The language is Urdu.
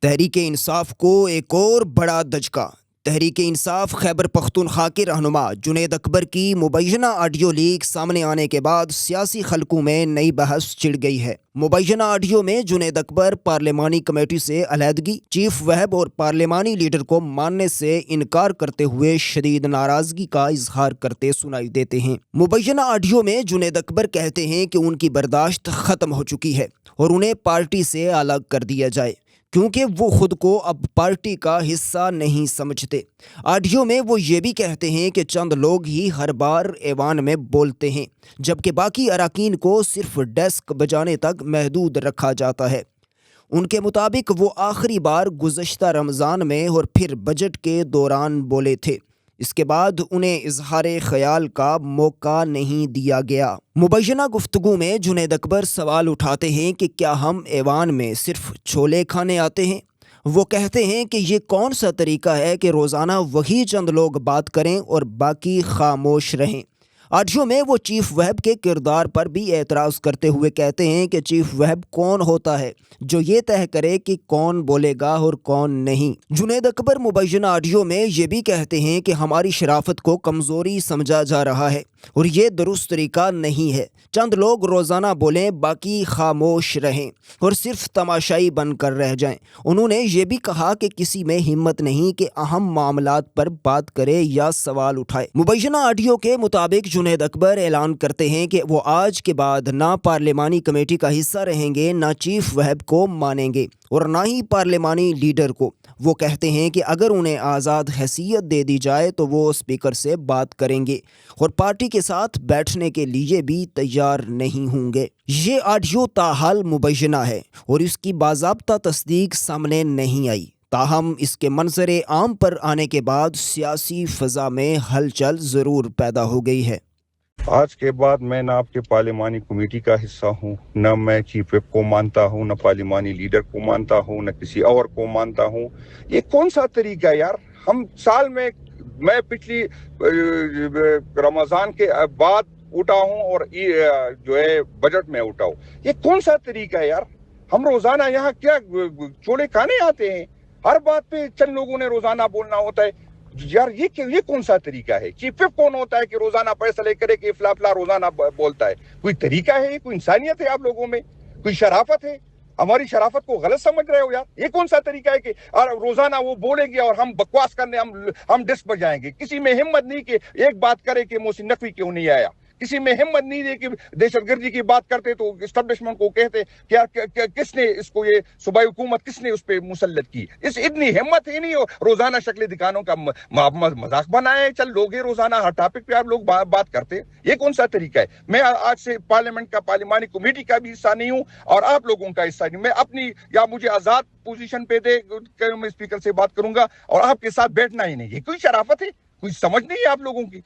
تحریک انصاف کو ایک اور بڑا دھچکا۔ تحریک انصاف خیبر پختونخوا کے رہنما جنید اکبر کی مبینہ آڈیو لیک سامنے آنے کے بعد سیاسی خلقوں میں نئی بحث چھڑ گئی ہے۔ مبینہ آڈیو میں جنید اکبر پارلیمانی کمیٹی سے علیحدگی، چیف وہب اور پارلیمانی لیڈر کو ماننے سے انکار کرتے ہوئے شدید ناراضگی کا اظہار کرتے سنائی دیتے ہیں۔ مبینہ آڈیو میں جنید اکبر کہتے ہیں کہ ان کی برداشت ختم ہو چکی ہے اور انہیں پارٹی سے الگ کر دیا جائے، کیونکہ وہ خود کو اب پارٹی کا حصہ نہیں سمجھتے۔ آڈیو میں وہ یہ بھی کہتے ہیں کہ چند لوگ ہی ہر بار ایوان میں بولتے ہیں، جبکہ باقی اراکین کو صرف ڈیسک بجانے تک محدود رکھا جاتا ہے۔ ان کے مطابق وہ آخری بار گزشتہ رمضان میں اور پھر بجٹ کے دوران بولے تھے، اس کے بعد انہیں اظہار خیال کا موقع نہیں دیا گیا۔ مبینہ گفتگو میں جنید اکبر سوال اٹھاتے ہیں کہ کیا ہم ایوان میں صرف چھولے کھانے آتے ہیں؟ وہ کہتے ہیں کہ یہ کون سا طریقہ ہے کہ روزانہ وہی چند لوگ بات کریں اور باقی خاموش رہیں۔ آڈیو میں وہ چیف وہب کے کردار پر بھی اعتراض کرتے ہوئے کہتے ہیں کہ چیف وہب کون ہوتا ہے جو یہ طے کرے کہ کون بولے گا اور کون نہیں۔ جنید اکبر مبینہ آڈیو میں یہ بھی کہتے ہیں کہ ہماری شرافت کو کمزوری سمجھا جا رہا ہے اور یہ درست طریقہ نہیں ہے۔ چند لوگ روزانہ بولیں، باقی خاموش رہیں اور صرف تماشائی بن کر رہ جائیں۔ انہوں نے یہ بھی کہا کہ کسی میں ہمت نہیں کہ اہم معاملات پر بات کرے یا سوال اٹھائے۔ مبینہ آڈیو کے مطابق جنید اکبر اعلان کرتے ہیں کہ وہ آج کے بعد نہ پارلیمانی کمیٹی کا حصہ رہیں گے، نہ چیف وہب کو مانیں گے اور نہ ہی پارلیمانی لیڈر کو۔ وہ کہتے ہیں کہ اگر انہیں آزاد حیثیت دے دی جائے تو وہ اسپیکر سے بات کریں گے اور پارٹی کے ساتھ بیٹھنے کے لیے بھی تیار نہیں ہوں گے۔ یہ آڈیو تاحال مبینہ ہے اور اس کی باضابطہ تصدیق سامنے نہیں آئی، تاہم اس کے منظر عام پر آنے کے بعد سیاسی فضا میں ہلچل ضرور پیدا ہو گئی ہے۔ آج کے بعد میں نہ آپ کے پارلیمانی کمیٹی کا حصہ ہوں، نہ میں چیف وپ کو مانتا ہوں، نہ پارلیمانی لیڈر کو مانتا ہوں، نہ کسی اور کو مانتا ہوں۔ یہ کون سا طریقہ ہے یار؟ ہم سال میں پچھلی رمضان کے بعد اٹھا ہوں اور جو ہے بجٹ میں اٹھا ہوں۔ یہ کون سا طریقہ ہے یار؟ ہم روزانہ یہاں کیا چھولے کھانے آتے ہیں؟ ہر بات پہ چند لوگوں نے روزانہ بولنا ہوتا ہے یار۔ یہ کون سا طریقہ ہے؟ چیف وپ کون ہوتا ہے کہ روزانہ فیصلے کرے کہ فلا فلا روزانہ بولتا ہے؟ کوئی طریقہ ہے؟ کوئی انسانیت ہے آپ لوگوں میں؟ کوئی شرافت ہے؟ ہماری شرافت کو غلط سمجھ رہے ہو یار؟ یہ کون سا طریقہ ہے کہ روزانہ وہ بولے گی اور ہم بکواس کرنے ہم ڈسک پر جائیں گے؟ کسی میں ہمت نہیں کہ ایک بات کرے کہ محسن نقوی کیوں نہیں آیا؟ کسی میں ہمت نہیں ہے کہ دہشت گردی کی بات کرتے تو اسٹیبلشمنٹ کو کہتے کہ یار کس نے اس کو، یہ صوبائی حکومت کس نے اس پہ مسلط کی؟ اتنی ہمت ہی نہیں ہو روزانہ شکل دکھانوں کا مذاق بنائے چل لوگ روزانہ ہر ٹاپک پہ آپ لوگ بات کرتے۔ یہ کون سا طریقہ ہے؟ میں آج سے پارلیمنٹ کا، پارلیمانی کمیٹی کا بھی حصہ نہیں ہوں اور آپ لوگوں کا حصہ نہیں۔ میں اپنی، یا مجھے آزاد پوزیشن پہ دے کہ میں اسپیکر سے بات کروں گا اور آپ کے ساتھ بیٹھنا ہی نہیں۔ یہ کوئی شرافت ہے؟ کوئی سمجھ نہیں ہے آپ لوگوں کی؟